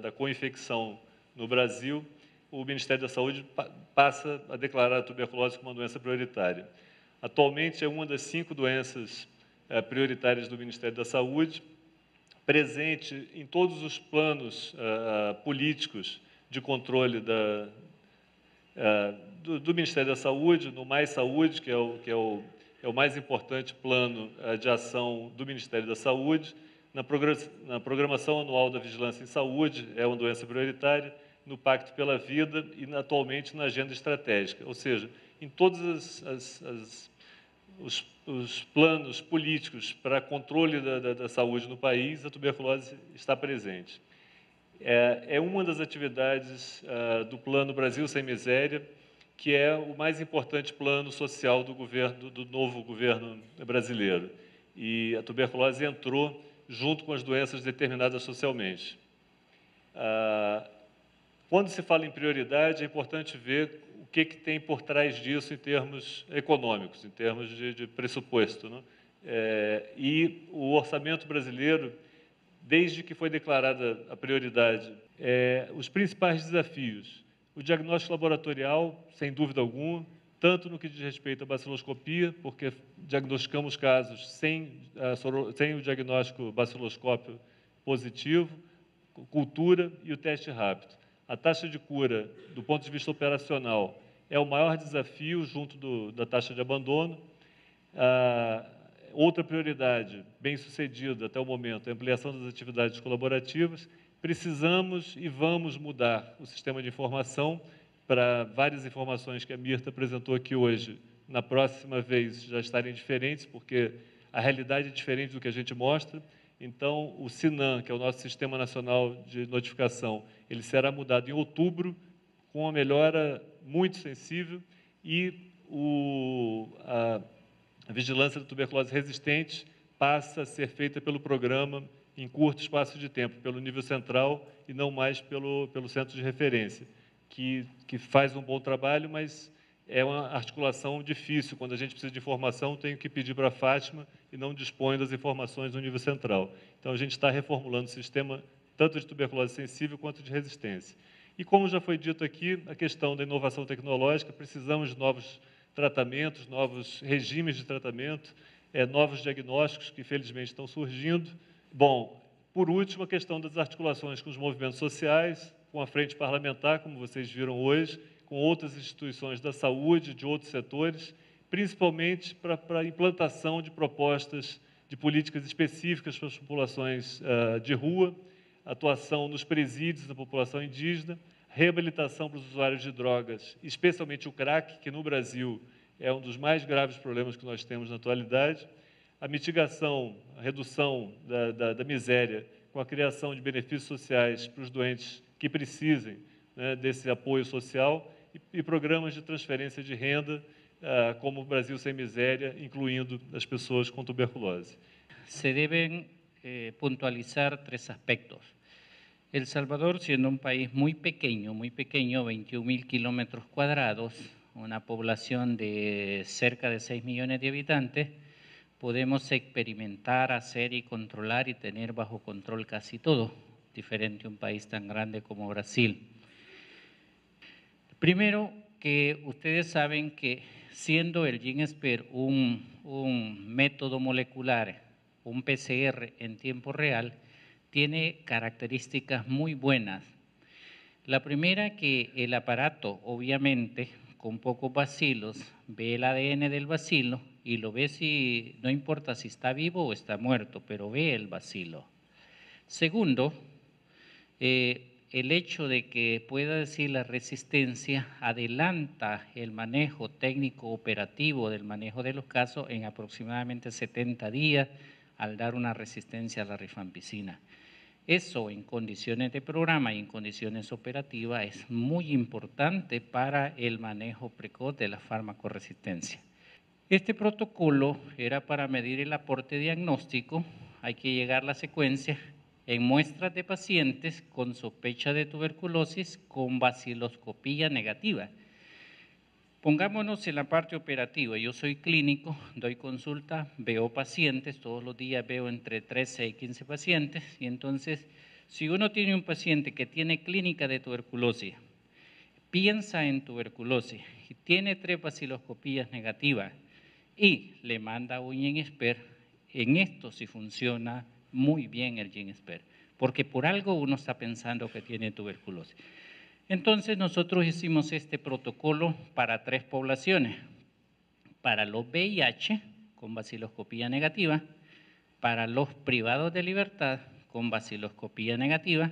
da co-infecção no Brasil, o Ministério da Saúde passa a declarar a tuberculose como uma doença prioritária. Atualmente é uma das 5 doenças prioritárias do Ministério da Saúde, presente em todos os planos políticos de controle do Ministério da Saúde, no Mais Saúde, que é o mais importante plano de ação do Ministério da Saúde, na programação anual da Vigilância em Saúde, é uma doença prioritária, no Pacto pela Vida e atualmente na agenda estratégica, ou seja, em todos os planos políticos para controle da saúde no país, a tuberculose está presente. É uma das atividades do Plano Brasil Sem Miséria, que é o mais importante plano social do novo governo brasileiro. E a tuberculose entrou junto com as doenças determinadas socialmente. Quando se fala em prioridade, é importante ver o que tem por trás disso em termos econômicos, em termos de pressuposto, né? E o orçamento brasileiro, desde que foi declarada a prioridade, os principais desafios: o diagnóstico laboratorial, sem dúvida alguma, tanto no que diz respeito à baciloscopia, porque diagnosticamos casos sem o diagnóstico baciloscópio positivo, cultura e o teste rápido. A taxa de cura, do ponto de vista operacional, é o maior desafio junto da taxa de abandono. Outra prioridade, bem sucedida até o momento, é a ampliação das atividades colaborativas. Precisamos e vamos mudar o sistema de informação para várias informações que a Mirta apresentou aqui hoje, na próxima vez já estarem diferentes, porque a realidade é diferente do que a gente mostra. Então, o SINAM, que é o nosso Sistema Nacional de Notificação, ele será mudado em outubro, com uma melhora muito sensível, e a vigilância da tuberculose resistente passa a ser feita pelo programa em curto espaço de tempo, pelo nível central e não mais pelo centro de referência, que faz um bom trabalho, mas é uma articulação difícil. Quando a gente precisa de informação, tenho que pedir para a Fátima e não dispõe das informações no nível central. Então, a gente está reformulando o sistema tanto de tuberculose sensível quanto de resistência. E, como já foi dito aqui, a questão da inovação tecnológica, precisamos de novos tratamentos, novos regimes de tratamento, novos diagnósticos que, felizmente, estão surgindo. Bom, por último, a questão das articulações com os movimentos sociais, com a frente parlamentar, como vocês viram hoje, com outras instituições da saúde, de outros setores, principalmente para a implantação de propostas de políticas específicas para as populações de rua, atuação nos presídios da população indígena, reabilitação para os usuários de drogas, especialmente o crack, que no Brasil é um dos mais graves problemas que nós temos na atualidade, a mitigação, a redução da miséria, com a criação de benefícios sociais para os doentes que precisem, né, desse apoio social, e programas de transferência de renda, como o Brasil Sem Miséria, incluindo as pessoas com tuberculose. Se deben puntualizar 3 aspectos. El Salvador, siendo un país muy pequeño, 21.000 kilómetros cuadrados, una población de cerca de 6 millones de habitantes, podemos experimentar, hacer y controlar y tener bajo control casi todo, diferente a un país tan grande como Brasil. Primero, que ustedes saben que siendo el GenSper un método molecular, un PCR en tiempo real, tiene características muy buenas. La primera, que el aparato, obviamente, con pocos bacilos, ve el ADN del bacilo y lo ve si, no importa si está vivo o está muerto, pero ve el bacilo. Segundo, el hecho de que pueda decir la resistencia adelanta el manejo técnico operativo del manejo de los casos en aproximadamente 70 días al dar una resistencia a la rifampicina. Eso en condiciones de programa y en condiciones operativas es muy importante para el manejo precoz de la farmacoresistencia. Este protocolo era para medir el aporte diagnóstico, hay que llegar a la secuencia en muestras de pacientes con sospecha de tuberculosis con baciloscopía negativa. Pongámonos en la parte operativa. Yo soy clínico, doy consulta, veo pacientes, todos los días veo entre 13 y 15 pacientes, y entonces, si uno tiene un paciente que tiene clínica de tuberculosis, piensa en tuberculosis y tiene 3 baciloscopías negativas y le manda un GenExpert, en esto sí funciona muy bien el GenExpert, porque por algo uno está pensando que tiene tuberculosis. Entonces nosotros hicimos este protocolo para 3 poblaciones, para los VIH con baciloscopía negativa, para los privados de libertad con baciloscopía negativa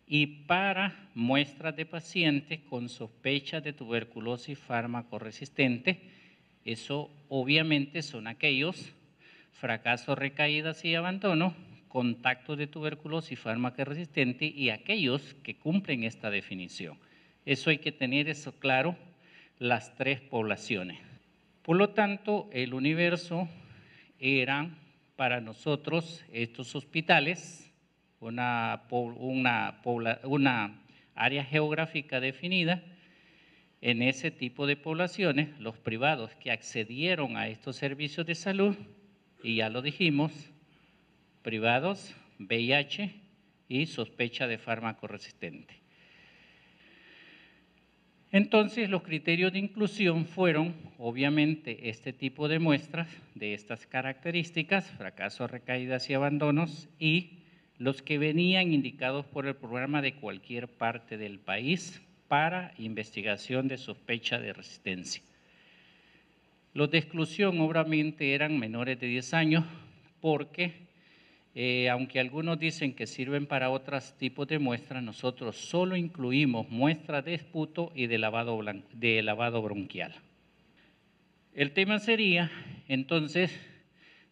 y para muestras de pacientes con sospecha de tuberculosis fármaco-resistente. Eso obviamente son aquellos fracasos, recaídas y abandono, contacto de tuberculosis fármaco-resistente y aquellos que cumplen esta definición. Eso hay que tener eso claro, las 3 poblaciones. Por lo tanto, el universo eran para nosotros estos hospitales, una área geográfica definida en ese tipo de poblaciones, los privados que accedieron a estos servicios de salud, y ya lo dijimos, privados, VIH y sospecha de fármaco resistente. Entonces, los criterios de inclusión fueron, obviamente, este tipo de muestras de estas características, fracasos, recaídas y abandonos, y los que venían indicados por el programa de cualquier parte del país para investigación de sospecha de resistencia. Los de exclusión, obviamente, eran menores de 10 años, porque aunque algunos dicen que sirven para otros tipos de muestras, nosotros solo incluimos muestras de esputo y de lavado bronquial. El tema sería, entonces,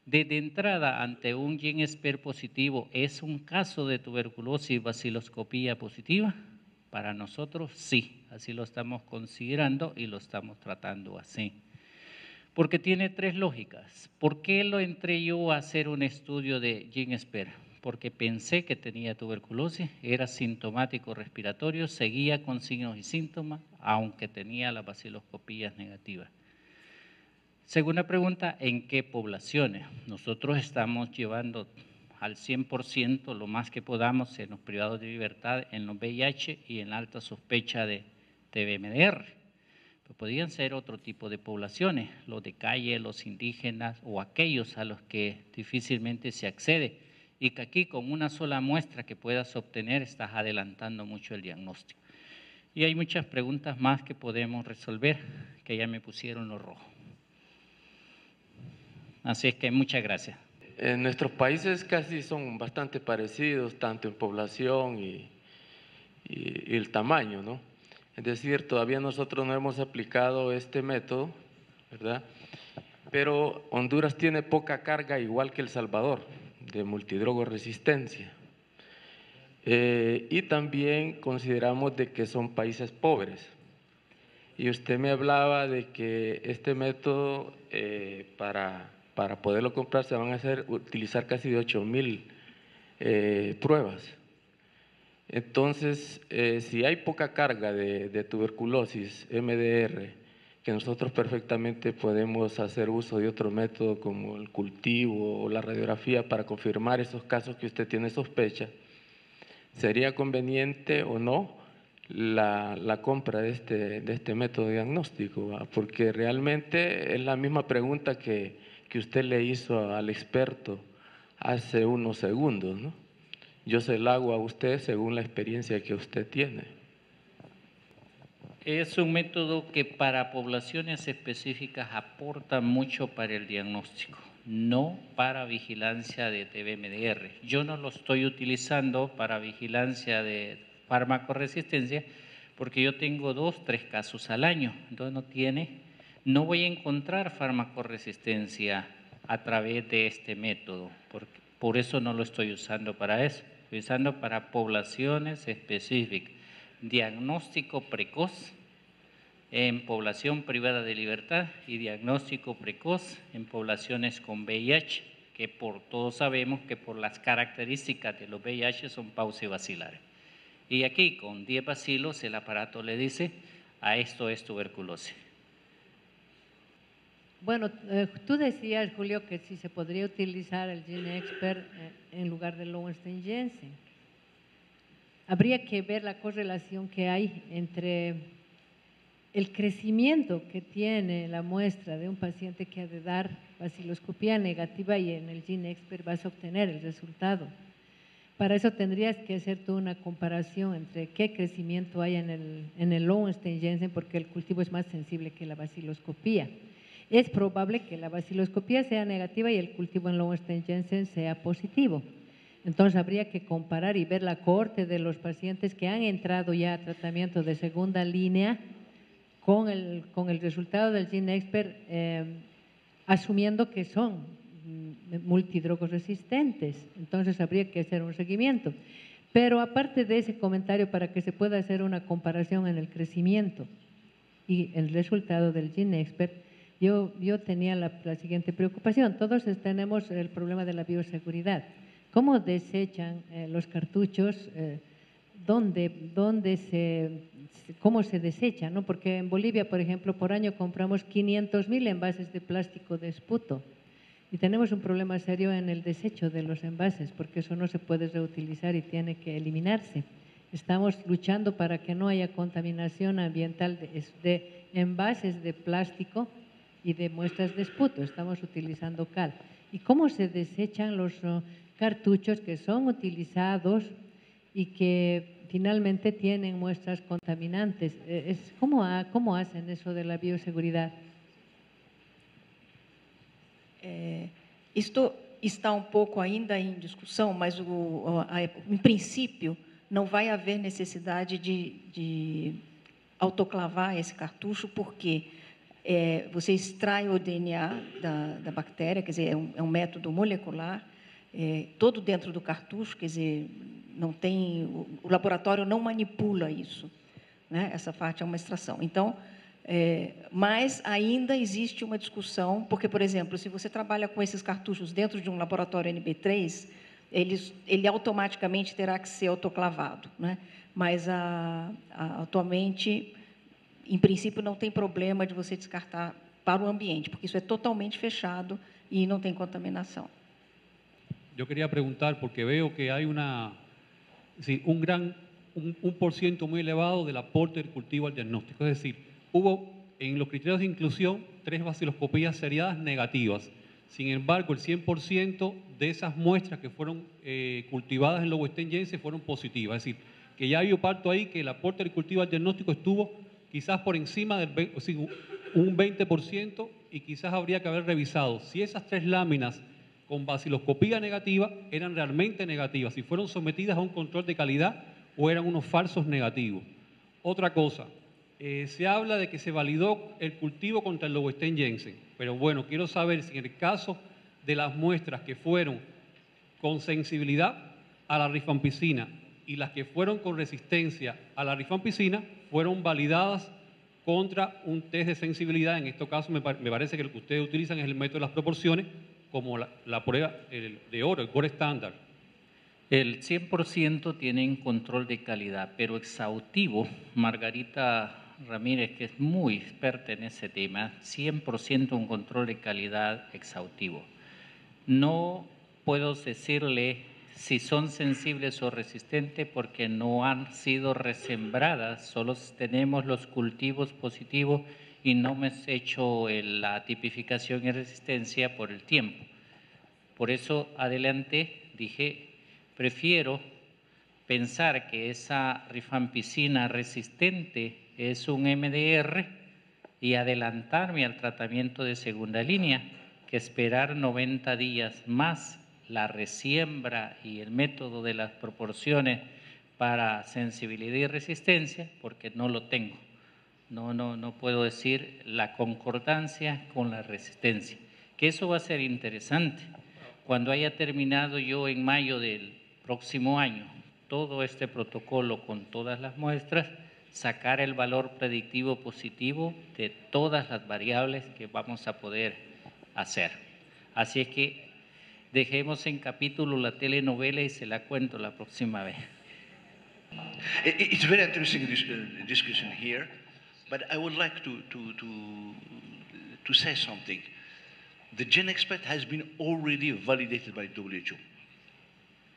desde entrada ante un GenExpert positivo, ¿es un caso de tuberculosis baciloscopía positiva? Para nosotros sí, así lo estamos considerando y lo estamos tratando así. Porque tiene 3 lógicas. ¿Por qué lo entré yo a hacer un estudio de GenExpert? Porque pensé que tenía tuberculosis, era sintomático respiratorio, seguía con signos y síntomas, aunque tenía las baciloscopías negativas. Segunda pregunta, ¿en qué poblaciones? Nosotros estamos llevando al 100% lo más que podamos en los privados de libertad, en los VIH y en la alta sospecha de TB-MDR. Podrían ser otro tipo de poblaciones, los de calle, los indígenas o aquellos a los que difícilmente se accede y que aquí con una sola muestra que puedas obtener estás adelantando mucho el diagnóstico. Y hay muchas preguntas más que podemos resolver, que ya me pusieron lo rojo. Así es que muchas gracias. En nuestros países casi son bastante parecidos, tanto en población y el tamaño, ¿no? Es decir, todavía nosotros no hemos aplicado este método, ¿verdad? Pero Honduras tiene poca carga, igual que El Salvador, de multidrogoresistencia. Y también consideramos de que son países pobres. Y usted me hablaba de que este método, para poderlo comprar, se van a utilizar casi de 8,000 pruebas. Entonces, si hay poca carga de tuberculosis, MDR, que nosotros perfectamente podemos hacer uso de otro método como el cultivo o la radiografía para confirmar esos casos que usted tiene sospecha, ¿sería conveniente o no la compra de este método diagnóstico? ¿Va? Porque realmente es la misma pregunta que usted le hizo al experto hace unos segundos, ¿no? Yo se la hago a usted según la experiencia que usted tiene. Es un método que para poblaciones específicas aporta mucho para el diagnóstico, no para vigilancia de TB-MDR. Yo no lo estoy utilizando para vigilancia de fármaco-resistencia porque yo tengo 2, 3 casos al año, entonces no voy a encontrar fármaco-resistencia a través de este método, por eso no lo estoy usando para eso. Estoy usando para poblaciones específicas, diagnóstico precoz en población privada de libertad y diagnóstico precoz en poblaciones con VIH, que todos sabemos que por las características de los VIH son paucibacilares. Y aquí con 10 bacilos el aparato le dice, a esto es tuberculosis. Bueno, tú decías, Julio, que si se podría utilizar el GeneXpert en lugar del Lowenstein Jensen. Habría que ver la correlación que hay entre el crecimiento que tiene la muestra de un paciente que ha de dar baciloscopía negativa y en el GeneXpert vas a obtener el resultado. Para eso tendrías que hacer tú una comparación entre qué crecimiento hay en el Lowenstein Jensen, porque el cultivo es más sensible que la baciloscopía. Es probable que la baciloscopía sea negativa y el cultivo en Lowenstein Jensen sea positivo. Entonces habría que comparar y ver la cohorte de los pacientes que han entrado ya a tratamiento de segunda línea con el resultado del GeneXpert, asumiendo que son multidrogoresistentes. Entonces habría que hacer un seguimiento. Pero aparte de ese comentario, para que se pueda hacer una comparación en el crecimiento y el resultado del GeneXpert, yo tenía la siguiente preocupación. Todos tenemos el problema de la bioseguridad. ¿Cómo desechan los cartuchos? ¿Cómo se desecha? ¿No? Porque en Bolivia, por ejemplo, por año compramos 500.000 envases de plástico de esputo y tenemos un problema serio en el desecho de los envases, porque eso no se puede reutilizar y tiene que eliminarse. Estamos luchando para que no haya contaminación ambiental de envases de plástico y de muestras de esputo. Estamos utilizando cal. ¿Y cómo se desechan los cartuchos que son utilizados y que finalmente tienen muestras contaminantes? ¿Cómo hacen eso de la bioseguridad? Isto está pouco ainda em discussão, mas em princípio não vai haver necessidade de autoclavar esse cartucho, porque você extrai o DNA da bactéria, quer dizer, é um método molecular, todo dentro do cartucho, quer dizer, não tem, o laboratório não manipula isso, né? Essa parte é uma extração. Então, mas ainda existe uma discussão, porque, por exemplo, se você trabalha com esses cartuchos dentro de um laboratório NB3, ele automaticamente terá que ser autoclavado, né? Mas atualmente, em princípio, não tem problema de você descartar para o ambiente, porque isso é totalmente fechado e não tem contaminação. Yo quería preguntar, porque veo que hay un % muy elevado del aporte del cultivo al diagnóstico. Es decir, hubo en los criterios de inclusión 3 baciloscopías seriadas negativas. Sin embargo, el 100% de esas muestras que fueron cultivadas en Lowenstein Jensen fueron positivas. Es decir, que ya yo parto ahí que el aporte del cultivo al diagnóstico estuvo quizás por encima del un 20%, y quizás habría que haber revisado si esas 3 láminas con baciloscopía negativa eran realmente negativas, si fueron sometidas a un control de calidad o eran unos falsos negativos. Otra cosa, se habla de que se validó el cultivo contra el Lowenstein Jensen, pero bueno, quiero saber si en el caso de las muestras que fueron con sensibilidad a la rifampicina y las que fueron con resistencia a la rifampicina fueron validadas contra un test de sensibilidad. En este caso me parece que lo que ustedes utilizan es el método de las proporciones, como la prueba de oro, el Gold Standard. El 100% tienen control de calidad, pero exhaustivo. Margarita Ramírez, que es muy experta en ese tema, 100% un control de calidad exhaustivo. No puedo decirle si son sensibles o resistentes porque no han sido resembradas, solo tenemos los cultivos positivos y no hemos hecho la tipificación y resistencia por el tiempo. Por eso adelante dije, prefiero pensar que esa rifampicina resistente es un MDR y adelantarme al tratamiento de segunda línea que esperar 90 días más la resiembra y el método de las proporciones para sensibilidad y resistencia, porque no lo tengo. No puedo decir la concordancia con la resistencia, que eso va a ser interesante. Cuando haya terminado yo en mayo del próximo año todo este protocolo con todas las muestras, sacar el valor predictivo positivo de todas las variables que vamos a poder hacer. Así es que dejemos en capítulo la telenovela y se la cuento la próxima vez. It's very interesting discussion here, but I would like to to say something. The GeneXpert has been already validated by WHO.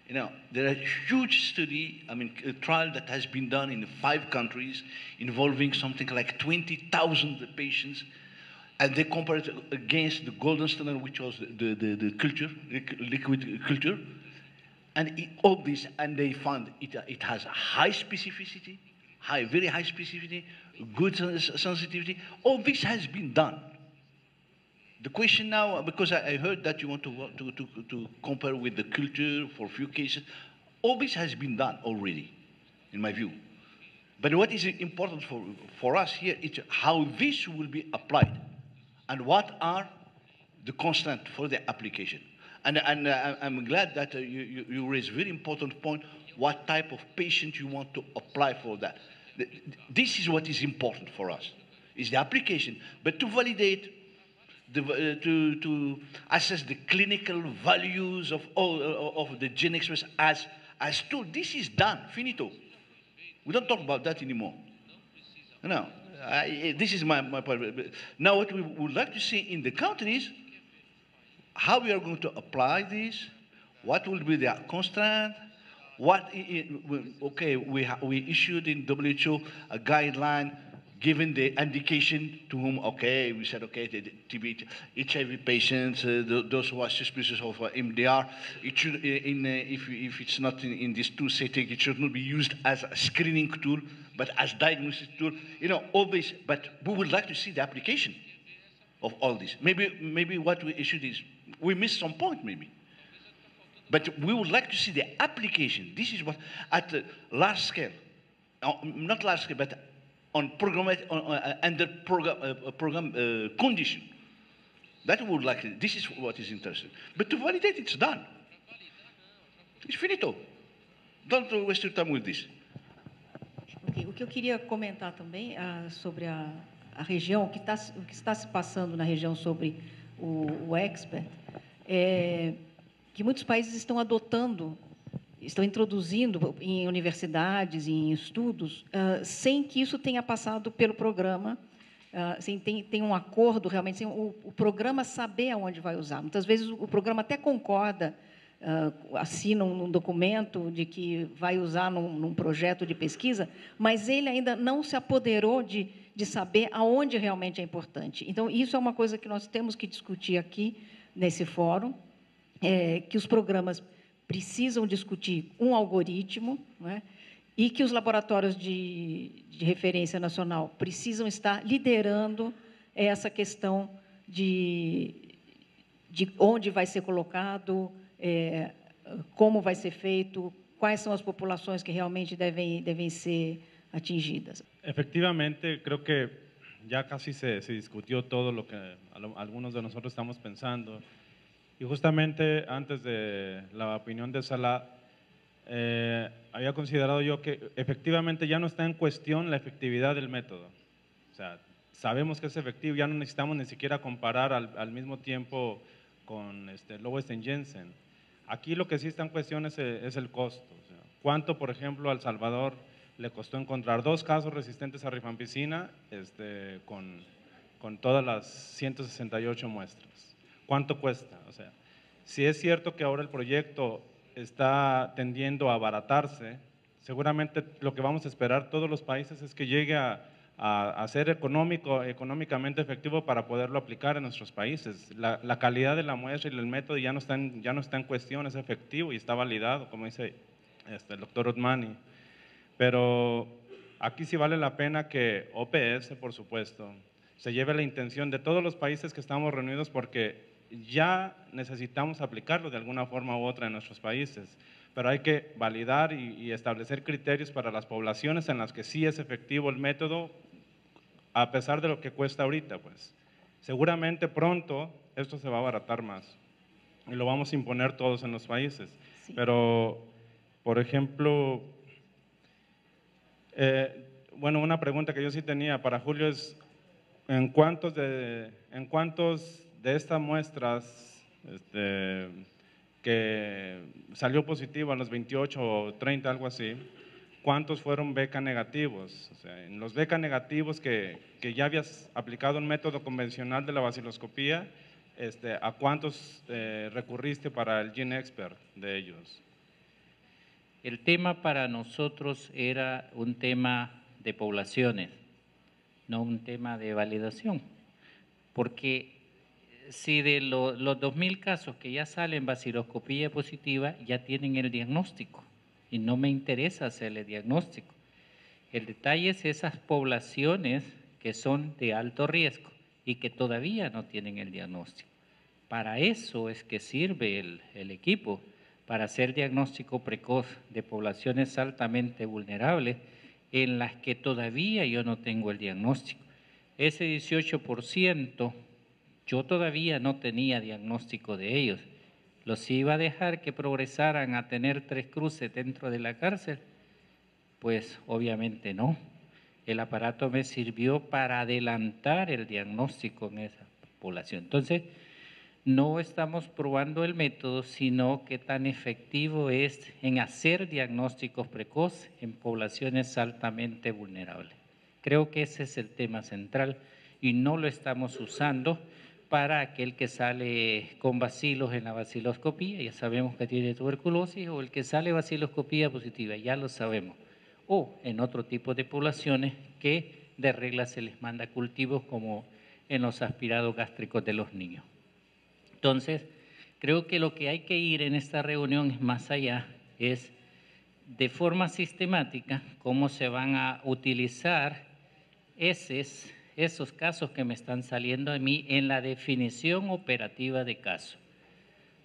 You know, there are huge study, I mean, a trial that has been done in 5 countries involving something like 20,000 patients, and they compared it against the golden standard, which was the culture, liquid culture, and all this, and they found it has high specificity, very high specificity, good sensitivity. All this has been done. The question now, because I heard that you want to compare with the culture for a few cases, all this has been done already, in my view. But what is important for us here is how this will be applied, and what are the constraints for the application. And I'm glad that you raised a very important point, what type of patient you want to apply for that. This is what is important for us, is the application. But to validate, to assess the clinical values of all of the GeneXpert as tool, this is done, finito. We don't talk about that anymore. No, this is my point. Now what we would like to see in the countries, how we are going to apply this, what will be the constraint, okay, we issued in WHO a guideline given the indication to whom, okay, we said, okay, the TB, HIV patients, those who are suspicious of MDR, it should, if it's not in this tool setting, it should not be used as a screening tool, but as diagnostic tool. You know, all this, but we would like to see the application of all this. Maybe what we issued is, we missed some point, maybe. But we would like to see the application. This is what, at large scale, not large scale, but on under program condition. That we would like. This is what is interesting. But to validate, it's done. It's finito. Don't waste your time with this. Okay. O que eu queria comentar também sobre a região, o que está se passando na região sobre o expert, é que muitos países estão adotando, estão introduzindo em universidades, em estudos, sem que isso tenha passado pelo programa, sem tem um acordo realmente, sem o programa saber aonde vai usar. Muitas vezes o programa até concorda, assina um documento de que vai usar num projeto de pesquisa, mas ele ainda não se apoderou de saber aonde realmente é importante. Então, isso é uma coisa que nós temos que discutir aqui, nesse fórum, que os programas precisam discutir um algoritmo, né, e que os laboratórios de referência nacional precisam estar liderando essa questão de onde vai ser colocado, como vai ser feito, quais são as populações que realmente devem ser atingidas. Efectivamente, creo que ya casi se discutió todo lo que algunos de nosotros estamos pensando. Y justamente antes de la opinión de Salah, había considerado yo que efectivamente ya no está en cuestión la efectividad del método. O sea, sabemos que es efectivo, ya no necesitamos ni siquiera comparar al mismo tiempo con Lowe Sten-Jensen. Aquí lo que sí está en cuestión es el costo. O sea, ¿cuánto, por ejemplo, a El Salvador le costó encontrar 2 casos resistentes a rifampicina con todas las 168 muestras? ¿Cuánto cuesta? O sea, si es cierto que ahora el proyecto está tendiendo a abaratarse, seguramente lo que vamos a esperar todos los países es que llegue a ser económicamente efectivo para poderlo aplicar en nuestros países. La calidad de la muestra y el método ya no está en cuestión, es efectivo y está validado, como dice el doctor Otmani. Pero aquí sí vale la pena que OPS, por supuesto, se lleve la intención de todos los países que estamos reunidos, porque ya necesitamos aplicarlo de alguna forma u otra en nuestros países, pero hay que validar y establecer criterios para las poblaciones en las que sí es efectivo el método, a pesar de lo que cuesta ahorita. Pues seguramente pronto esto se va a abaratar más y lo vamos a imponer todos en los países. Sí. Pero, por ejemplo, bueno, una pregunta que yo sí tenía para Julio es, ¿en cuántos de estas muestras que salió positivo a los 28 o 30, algo así, ¿cuántos fueron beca negativos? O sea, en los beca negativos que ya habías aplicado un método convencional de la baciloscopía, ¿a cuántos recurriste para el GeneXpert de ellos? El tema para nosotros era un tema de poblaciones, no un tema de validación, porque si de los 2.000 casos que ya salen baciloscopía positiva, ya tienen el diagnóstico y no me interesa hacerle diagnóstico. El detalle es esas poblaciones que son de alto riesgo y que todavía no tienen el diagnóstico. Para eso es que sirve el equipo, para hacer diagnóstico precoz de poblaciones altamente vulnerables en las que todavía yo no tengo el diagnóstico. Ese 18%, yo todavía no tenía diagnóstico de ellos. ¿Los iba a dejar que progresaran a tener 3 cruces dentro de la cárcel? Pues obviamente no. El aparato me sirvió para adelantar el diagnóstico en esa población. Entonces, no estamos probando el método, sino qué tan efectivo es en hacer diagnósticos precoces en poblaciones altamente vulnerables. Creo que ese es el tema central y no lo estamos usando para aquel que sale con bacilos en la baciloscopía, ya sabemos que tiene tuberculosis, o el que sale baciloscopía positiva, ya lo sabemos, o en otro tipo de poblaciones que de regla se les manda cultivos como en los aspirados gástricos de los niños. Entonces, creo que lo que hay que ir en esta reunión es más allá, es de forma sistemática cómo se van a utilizar esos casos que me están saliendo a mí en la definición operativa de caso.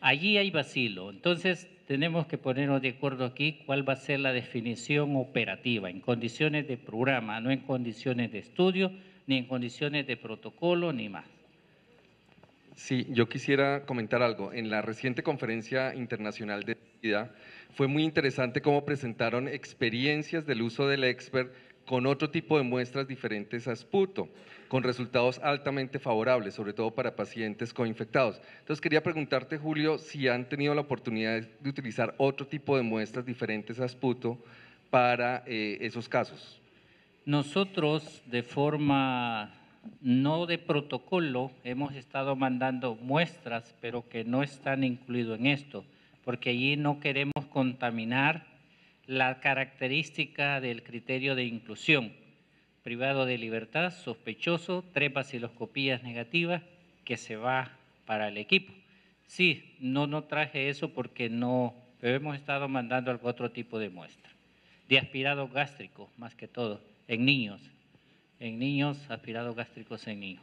Allí hay vacilo, entonces tenemos que ponernos de acuerdo aquí cuál va a ser la definición operativa, en condiciones de programa, no en condiciones de estudio, ni en condiciones de protocolo, ni más. Sí, yo quisiera comentar algo. En la reciente conferencia internacional de SIDA fue muy interesante cómo presentaron experiencias del uso del Expert con otro tipo de muestras diferentes a Sputo, con resultados altamente favorables, sobre todo para pacientes coinfectados. Entonces quería preguntarte, Julio, si han tenido la oportunidad de utilizar otro tipo de muestras diferentes a Sputo para esos casos. Nosotros, de forma no de protocolo, hemos estado mandando muestras, pero que no están incluidos en esto, porque allí no queremos contaminar la característica del criterio de inclusión. Privado de libertad, sospechoso, 3 baciloscopías negativas, que se va para el equipo. Sí, no traje eso porque no, pero hemos estado mandando otro tipo de muestra. De aspirados gástricos, más que todo, en niños aspirados gástricos en niños.